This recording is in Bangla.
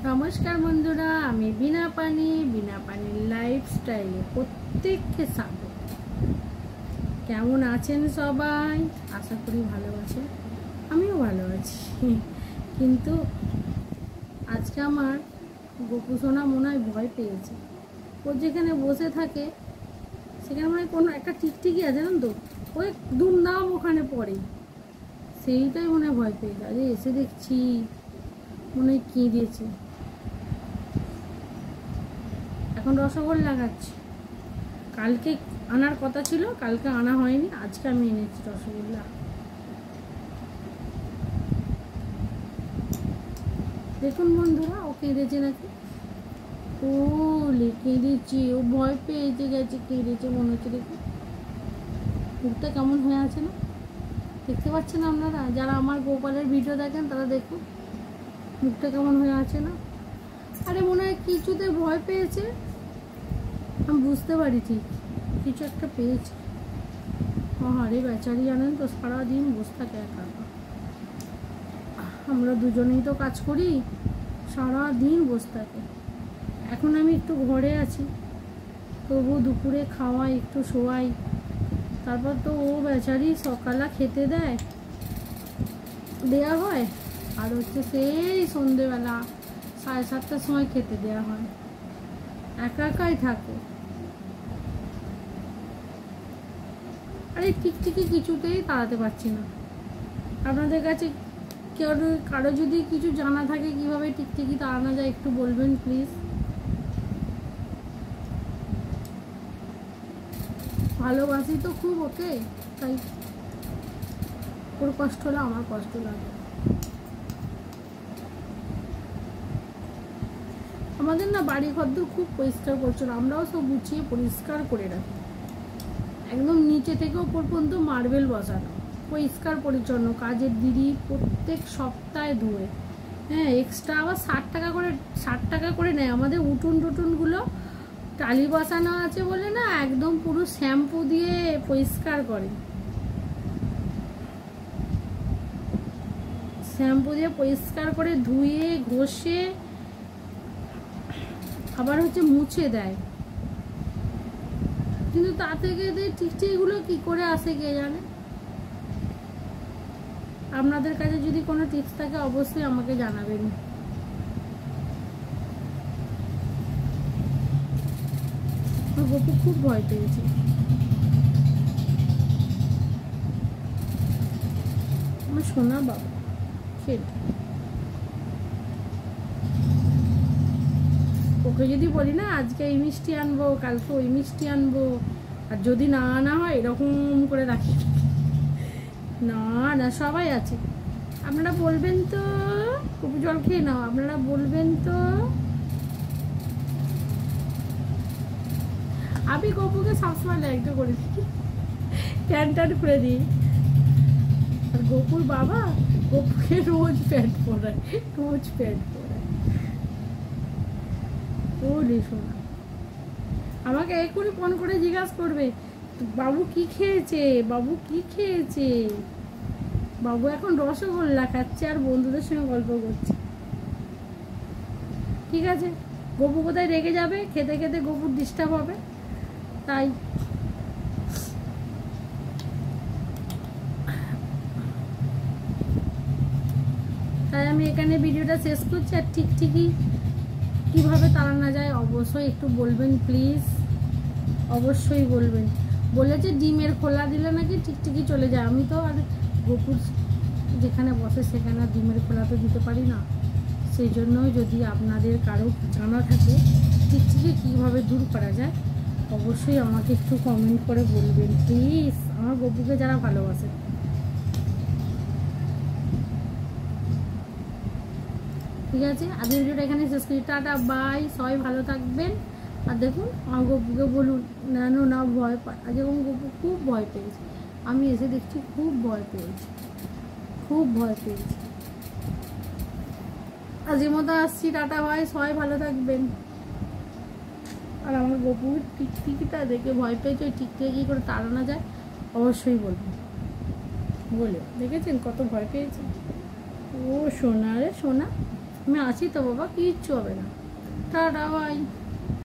नमस्कार बंधुरा आमी बिना पानी लाइफस्टाइले प्रत्येकके स्वागत। केमन आছেন सबाई? आशा करी भालो आছেন, आमिও भालो आছি। किन्तु आजके आमार गोपू सोना मने হয় भय पेয়েছে। ও যেখানে বসে থাকে সেখানে মনে হয় কোনো একটা টিকটিকি আছে জানেন তো, ওই দুমদাম ওখানে পড়ে, সেইটাই মনে হয় ভয় পেয়ে যায়। এসে দেখছি মনে হয় কেঁদেছে। এখন রসগোল্লা খাচ্ছি, কালকে আনার কথা ছিল, কালকে আনা হয়নি, আজকে আমি এনেছি রসগোল্লা। দেখুন বন্ধুরা, ও কেঁদেছে নাকি, ও কেঁদেছে, ও ভয় পেয়েছে গেছে, কেঁদেছে মনে হচ্ছে। দেখুন মুখটা কেমন হয়ে আছে না, দেখতে পাচ্ছেন আপনারা? যারা আমার গোপালের ভিডিও দেখেন তারা দেখুন মুখটা কেমন হয়ে আছে না। আরে মনে হয় কিছুতে ভয় পেয়েছে, আমি বুঝতে পারি ঠিক কিছু একটা পেয়েছে। আরে বেচারি জানেন তো, সারাদিন বসে থাকে একা একা। আমরা দুজনেই তো কাজ করি, সারাদিন বসে থাকে। এখন আমি একটু ঘরে আছি, তবু দুপুরে খাওয়াই, একটু শোয়াই, তারপর তো ও বেচারি সকালে খেতে দেয়া হয়, আর হচ্ছে সেই সন্ধেবেলা 7:30টার সময় খেতে দেওয়া হয়। একা একাই থাকে। আরে টিকটিকি কিছুতেই তাড়াতে পারছি না। আপনাদের কাছে কারো যদি কিছু জানা থাকে কিভাবে টিকটিকি তাড়ানো যায় একটু বলবেন প্লিজ। ভালোবাসি তো খুব ওকে, তাই ওর কষ্ট হলে আমার কষ্ট লাগে। আমাদের না বাড়ি ঘরদোর খুব পরিষ্কার পরিচ্ছন্ন, আমরাও সব গুছিয়ে পরিষ্কার করে রাখি, একদম নিচে থেকে ওপর পর্যন্ত মার্বেল বসানো, পরিষ্কার পরিচ্ছন্ন। কাজের দিদি প্রত্যেক সপ্তাহে ধোয়, হ্যাঁ, এক্সট্রা আবার 60 টাকা করে নেয়। আমাদের উঠুন টুটুনগুলো টালি বসানো আছে বলে না, একদম পুরো শ্যাম্পু দিয়ে পরিষ্কার করে, শ্যাম্পু দিয়ে পরিষ্কার করে ধুয়ে ঘষে আবার হচ্ছে মুছে দেয়। কিন্তু তা থেকে টিকটিকিগুলো কি করে আসে কে জানে। আপনাদের কাছে যদি কোনো টিপস থাকে অবশ্যই আমাকে জানাবেন। গপু খুব ভয় পেয়েছে। আমার সোনা বাবা সেটা, ওকে যদি বলি না আজকে এই মিষ্টি আনবো, কালকে ওই মিষ্টি আনবো, আর যদি না আনা হয় এরকম করে রাখি। না না, সবাই আছে, আপনারা বলবেন তো। কপু জল খেয়ে নাও, আপনারা বলবেন তো। আমি গপুকে সবসময় লাইকটা করে দিই, প্যান্ট খুলে দিই। আর গপুর বাবা গপুকে রোজ প্যান্ট পরায়, রোজ প্যান্ট পরায়। ও শোনা, আমাকে এক্ষুনি ফোন করে জিজ্ঞাসা করবে বাবু কি খেয়েছে, বাবু কি খেয়েছে। বাবু এখন রসগোল্লা খাচ্ছে আর বন্ধুদের সঙ্গে গল্প করছে। ঠিক আছে, গপু কোথায় রেগে যাবে, খেতে খেতে গপুর ডিস্টার্ব হবে, তাই আমি এখানে ভিডিওটা শেষ করছি। আর টিকটিকি কিভাবে তাড়ানো যায় অবশ্যই একটু বলবেন প্লিজ, অবশ্যই বলবেন। বলেছে ডিমের খোলা দিলে নাকি টিকটিকি চলে যায়। আমি তো আর গপুর যেখানে বসে সেখানে ডিমের খোলা তো দিতে পারি না, সেই জন্যই যদি আপনাদের কারো জানা থাকে টিকটিকি কীভাবে দূর করা যায় অবশ্যই আমাকে একটু কমেন্ট করে বলবেন প্লিজ, আমার গপুকে যারা ভালোবাসে। ঠিক আছে, আজকের ভিডিওটা এখানে শেষ করি। টাটা, বাই, সবাই ভালো থাকবেন। আর দেখুন আমার গপুকে বলুন নানো না ভয় পায়। আজ এরকম গপু খুব ভয় পেয়েছে, আমি এসে দেখছি খুব ভয় পেয়েছি, খুব ভয় পেয়েছি। আজকের মতো আসছি, টাটা, বাই, সবাই ভালো থাকবেন। আর আমার গপুর টিকটিকিটা দেখে ভয় পেয়েছে, ওই টিকটিকি কী করে তাড়ানো যায় অবশ্যই বলবেন। বলে দেখেছেন কত ভয় পেয়েছে। ও সোনা রে সোনা। আমি আছি তো বাবা, কিচ্ছু হবে না। Tata, by.